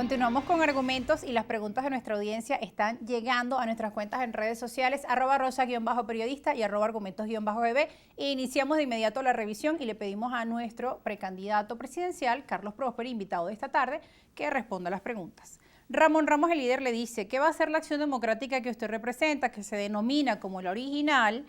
Continuamos con argumentos y las preguntas de nuestra audiencia están llegando a nuestras cuentas en redes sociales, @rosa_periodista y @argumentos_eb. Iniciamos de inmediato la revisión y le pedimos a nuestro precandidato presidencial, Carlos Prósperi, invitado de esta tarde, que responda a las preguntas. Ramón Ramos, el líder, le dice: ¿qué va a hacer la acción democrática que usted representa, que se denomina como la original,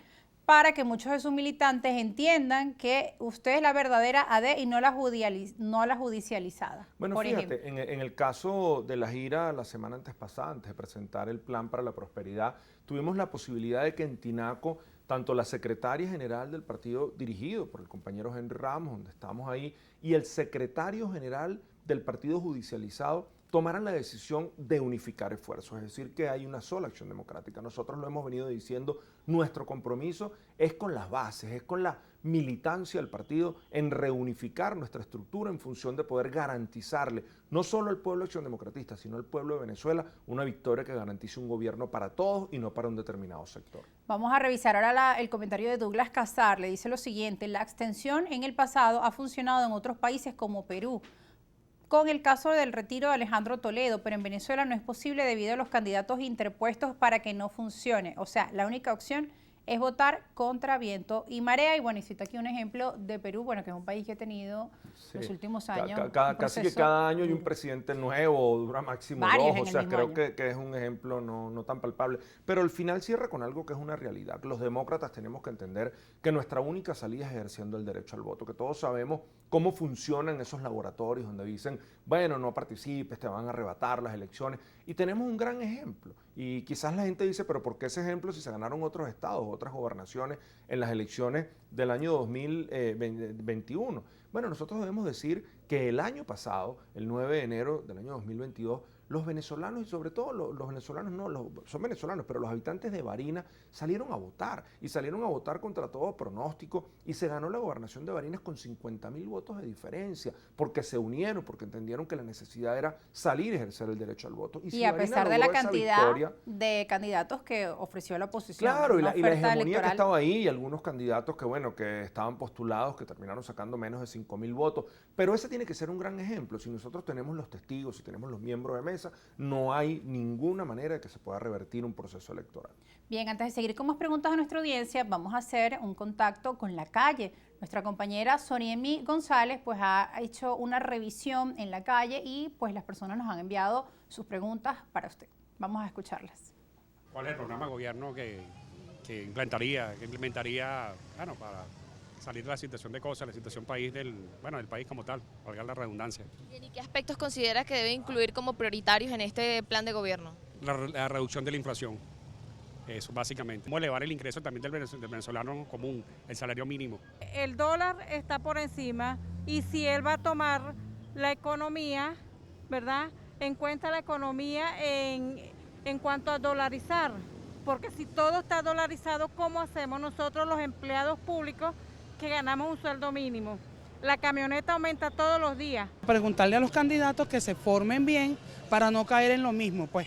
para que muchos de sus militantes entiendan que usted es la verdadera AD y no la judicializada? Bueno, por fíjate, ejemplo? en el caso de la gira la semana antes pasada, antes de presentar el plan para la prosperidad, tuvimos la posibilidad de que en Tinaco, tanto la secretaria general del partido dirigido por el compañero Henry Ramos, donde estamos ahí, y el secretario general del partido judicializado tomaran la decisión de unificar esfuerzos, es decir, que hay una sola acción democrática. Nosotros lo hemos venido diciendo, nuestro compromiso es con las bases, es con la militancia del partido en reunificar nuestra estructura en función de poder garantizarle no solo al pueblo acción democratista, sino al pueblo de Venezuela una victoria que garantice un gobierno para todos y no para un determinado sector. Vamos a revisar ahora el comentario de Douglas Casar. Le dice lo siguiente: la abstención en el pasado ha funcionado en otros países como Perú, con el caso del retiro de Alejandro Toledo, pero en Venezuela no es posible debido a los candidatos interpuestos para que no funcione. O sea, la única opción es votar contra viento y marea. Y bueno, y cito aquí un ejemplo de Perú, bueno, que es un país que ha tenido los últimos años Casi que cada año hay un presidente nuevo, dura máximo dos, o sea, creo que es un ejemplo no tan palpable. Pero al final cierra con algo que es una realidad. Los demócratas tenemos que entender que nuestra única salida es ejerciendo el derecho al voto, que todos sabemos cómo funcionan esos laboratorios donde dicen, bueno, no participes, te van a arrebatar las elecciones. Y tenemos un gran ejemplo. Y quizás la gente dice, pero ¿por qué ese ejemplo si se ganaron otros estados, otras gobernaciones en las elecciones del año 2021? Bueno, nosotros debemos decir que el año pasado, el 9 de enero del año 2022, los venezolanos, y sobre todo los venezolanos, son venezolanos, pero los habitantes de Barinas salieron a votar, y salieron a votar contra todo pronóstico, y se ganó la gobernación de Barinas con 50.000 votos de diferencia, porque se unieron, porque entendieron que la necesidad era salir a ejercer el derecho al voto. Y si a pesar de la cantidad de candidatos que ofreció la oposición. Claro, y la hegemonía que estaba ahí, y algunos candidatos que estaban postulados, que terminaron sacando menos de 5.000 votos, pero ese tiene que ser un gran ejemplo. Si nosotros tenemos los testigos, si tenemos los miembros de mesa, no hay ninguna manera de que se pueda revertir un proceso electoral. Bien, antes de seguir con más preguntas a nuestra audiencia, vamos a hacer un contacto con la calle. Nuestra compañera Soriemi González pues ha hecho una revisión en la calle y pues las personas nos han enviado sus preguntas para usted. Vamos a escucharlas. ¿Cuál es el programa de gobierno que implementaría, bueno, para salir de la situación de cosas, la situación país del país como tal, valga la redundancia? Bien, ¿y qué aspectos considera que debe incluir como prioritarios en este plan de gobierno? La reducción de la inflación, eso básicamente. Cómo elevar el ingreso también del venezolano común, el salario mínimo. El dólar está por encima y si él va a tomar la economía, ¿verdad? En cuenta la economía en cuanto a dolarizar, porque si todo está dolarizado, ¿cómo hacemos nosotros los empleados públicos que ganamos un sueldo mínimo? La camioneta aumenta todos los días. Preguntarle a los candidatos que se formen bien para no caer en lo mismo, pues.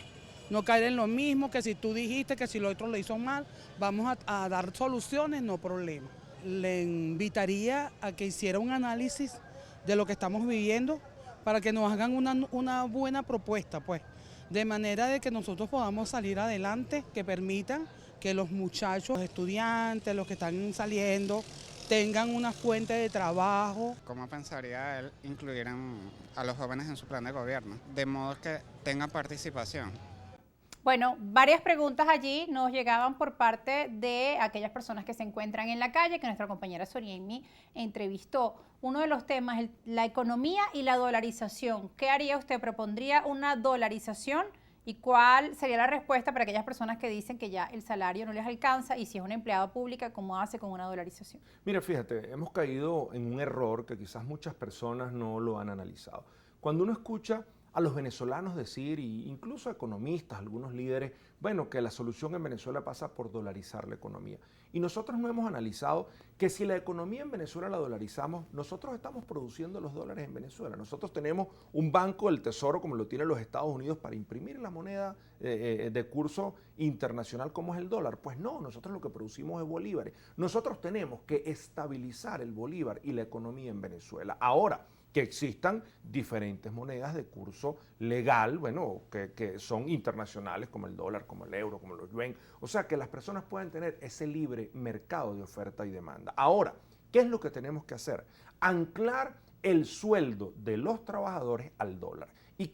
No caer en lo mismo, que si tú dijiste que si lo otro lo hizo mal, vamos a dar soluciones, no problema. Le invitaría a que hiciera un análisis de lo que estamos viviendo para que nos hagan una buena propuesta, pues. De manera de que nosotros podamos salir adelante, que permitan que los muchachos, los estudiantes, los que están saliendo, tengan una fuente de trabajo. ¿Cómo pensaría él incluir a los jóvenes en su plan de gobierno? De modo que tengan participación. Bueno, varias preguntas allí nos llegaban por parte de aquellas personas que se encuentran en la calle, que nuestra compañera Soriemi entrevistó. Uno de los temas es la economía y la dolarización. ¿Qué haría usted? ¿Propondría una dolarización? ¿Y cuál sería la respuesta para aquellas personas que dicen que ya el salario no les alcanza? Y si es una empleada pública, ¿cómo hace con una dolarización? Mira, fíjate, hemos caído en un error que quizás muchas personas no lo han analizado. Cuando uno escucha a los venezolanos decir, e incluso a economistas, algunos líderes, bueno, que la solución en Venezuela pasa por dolarizar la economía. Y nosotros no hemos analizado que si la economía en Venezuela la dolarizamos, nosotros estamos produciendo los dólares en Venezuela. Nosotros tenemos un banco del tesoro como lo tienen los Estados Unidos para imprimir la moneda de curso internacional como es el dólar. Pues no, nosotros lo que producimos es bolívares. Nosotros tenemos que estabilizar el bolívar y la economía en Venezuela. Ahora, que existan diferentes monedas de curso legal, bueno, que son internacionales, como el dólar, como el euro, como los yuan. O sea, que las personas puedan tener ese libre mercado de oferta y demanda. Ahora, ¿qué es lo que tenemos que hacer? Anclar el sueldo de los trabajadores al dólar. ¿Y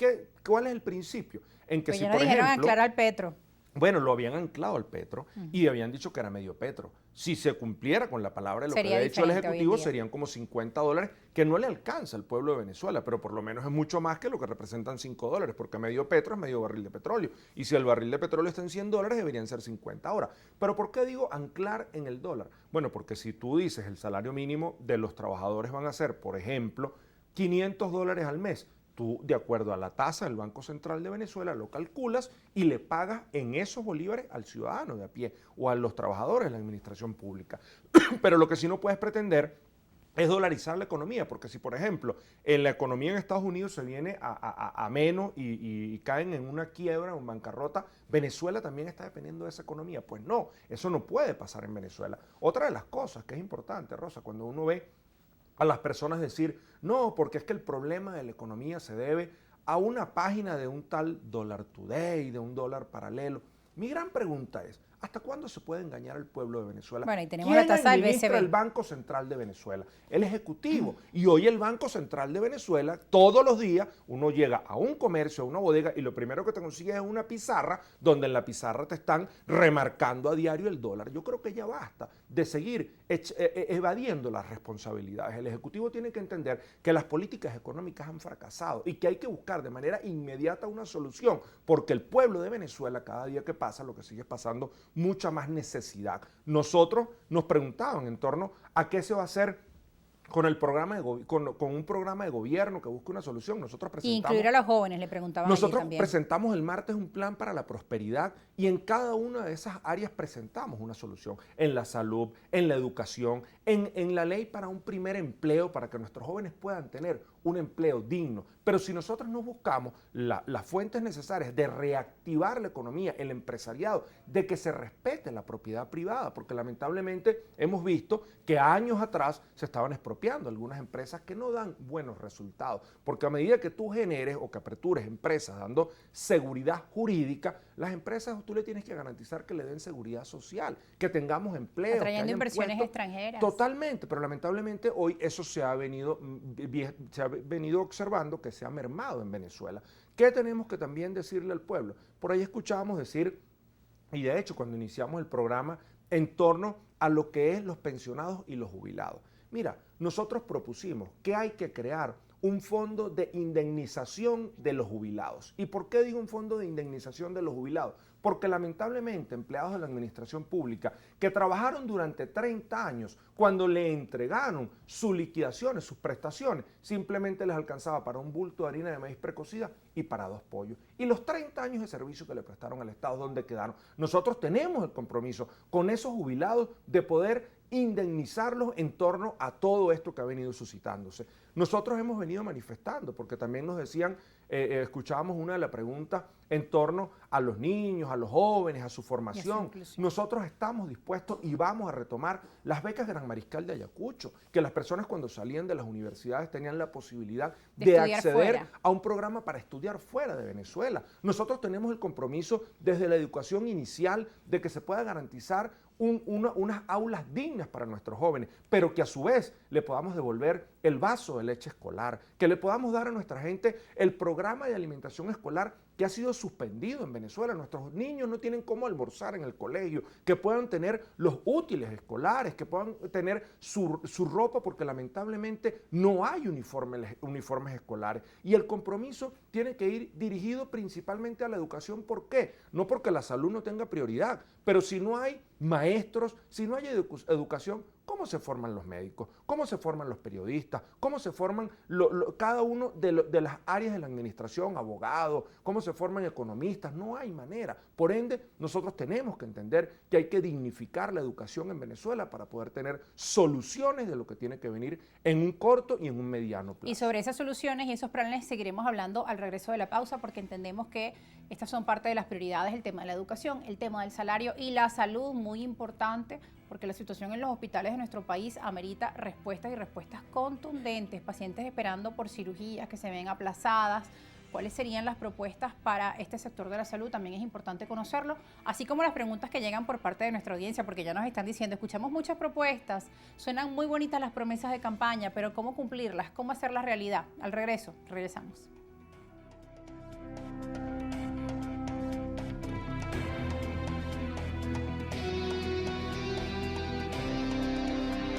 cuál es el principio? En que pues si, ya no por dijeron ejemplo, anclar al petro. bueno, lo habían anclado al petro y habían dicho que era medio petro. Si se cumpliera con la palabra de lo que había dicho el Ejecutivo, serían como $50, que no le alcanza al pueblo de Venezuela, pero por lo menos es mucho más que lo que representan $5, porque medio petro es medio barril de petróleo. Y si el barril de petróleo está en $100, deberían ser 50 ahora. Pero ¿por qué digo anclar en el dólar? Bueno, porque si tú dices el salario mínimo de los trabajadores van a ser, por ejemplo, $500 al mes, tú, de acuerdo a la tasa del Banco Central de Venezuela, lo calculas y le pagas en esos bolívares al ciudadano de a pie o a los trabajadores de la administración pública. Pero lo que sí no puedes pretender es dolarizar la economía, porque si, por ejemplo, en la economía en Estados Unidos se viene a menos y caen en una quiebra o en bancarrota, Venezuela también está dependiendo de esa economía. Pues no, eso no puede pasar en Venezuela. Otra de las cosas que es importante, Rosa, cuando uno ve a las personas decir, no, porque es que el problema de la economía se debe a una página de un tal Dollar Today, de un dólar paralelo. Mi gran pregunta es, ¿hasta cuándo se puede engañar al pueblo de Venezuela? Bueno, y tenemos la tasa del BCB. ¿Quién administra el Banco Central de Venezuela? El Ejecutivo. Y hoy el Banco Central de Venezuela, todos los días, uno llega a un comercio, a una bodega, y lo primero que te consigues es una pizarra, donde en la pizarra te están remarcando a diario el dólar. Yo creo que ya basta de seguir evadiendo las responsabilidades. El Ejecutivo tiene que entender que las políticas económicas han fracasado y que hay que buscar de manera inmediata una solución, porque el pueblo de Venezuela, cada día que pasa, lo que sigue pasando, mucha más necesidad. Nosotros nos preguntaban en torno a qué se va a hacer con el programa con un programa de gobierno que busque una solución. Nosotros presentamos, incluir a los jóvenes, le preguntaban. Nosotros presentamos el martes un plan para la prosperidad y en cada una de esas áreas presentamos una solución. En la salud, en la educación, en la ley para un primer empleo, para que nuestros jóvenes puedan tener un empleo digno. Pero si nosotros no buscamos las fuentes necesarias de reactivar la economía, el empresariado, de que se respete la propiedad privada, porque lamentablemente hemos visto que años atrás se estaban expropiando algunas empresas que no dan buenos resultados, porque a medida que tú generes o que apertures empresas dando seguridad jurídica, las empresas tú le tienes que garantizar que le den seguridad social, que tengamos empleo, atrayendo inversiones extranjeras. Totalmente, pero lamentablemente hoy eso se ha venido observando que se ha mermado en Venezuela. ¿Qué tenemos que también decirle al pueblo? Por ahí escuchábamos decir, y de hecho cuando iniciamos el programa, en torno a lo que es los pensionados y los jubilados. Mira, nosotros propusimos que hay que crear un fondo de indemnización de los jubilados. ¿Y por qué digo un fondo de indemnización de los jubilados? Porque lamentablemente empleados de la administración pública que trabajaron durante 30 años, cuando le entregaron sus liquidaciones, sus prestaciones, simplemente les alcanzaba para un bulto de harina de maíz precocida y para 2 pollos. Y los 30 años de servicio que le prestaron al Estado, ¿dónde quedaron? Nosotros tenemos el compromiso con esos jubilados de poder indemnizarlos en torno a todo esto que ha venido suscitándose. Nosotros hemos venido manifestando, porque también nos decían, escuchábamos una de las preguntas en torno a los niños, a los jóvenes, a su formación. Nosotros estamos dispuestos y vamos a retomar las becas Gran Mariscal de Ayacucho, que las personas cuando salían de las universidades tenían la posibilidad de acceder a un programa para estudiar fuera de Venezuela. Nosotros tenemos el compromiso desde la educación inicial de que se pueda garantizar unas aulas dignas para nuestros jóvenes, pero que a su vez le podamos devolver el vaso de leche escolar, que le podamos dar a nuestra gente el programa de alimentación escolar que ha sido suspendido en Venezuela. Nuestros niños no tienen cómo almorzar en el colegio, que puedan tener los útiles escolares, que puedan tener su ropa, porque lamentablemente no hay uniformes escolares. Y el compromiso tiene que ir dirigido principalmente a la educación. ¿Por qué? No porque la salud no tenga prioridad, pero si no hay maestros, si no hay educación, ¿cómo se forman los médicos? ¿Cómo se forman los periodistas? ¿Cómo se forman cada uno de las áreas de la administración, abogados? ¿Cómo se forman economistas? No hay manera. Por ende, nosotros tenemos que entender que hay que dignificar la educación en Venezuela para poder tener soluciones de lo que tiene que venir en un corto y en un mediano plazo. Y sobre esas soluciones y esos planes seguiremos hablando al regreso de la pausa, porque entendemos que Estas son parte de las prioridades, el tema de la educación, el tema del salario y la salud, muy importante, porque la situación en los hospitales de nuestro país amerita respuestas y respuestas contundentes. Pacientes esperando por cirugías que se ven aplazadas. ¿Cuáles serían las propuestas para este sector de la salud? También es importante conocerlo, así como las preguntas que llegan por parte de nuestra audiencia, porque ya nos están diciendo, escuchamos muchas propuestas, suenan muy bonitas las promesas de campaña, pero ¿cómo cumplirlas? ¿Cómo hacerlas realidad? Al regreso, regresamos.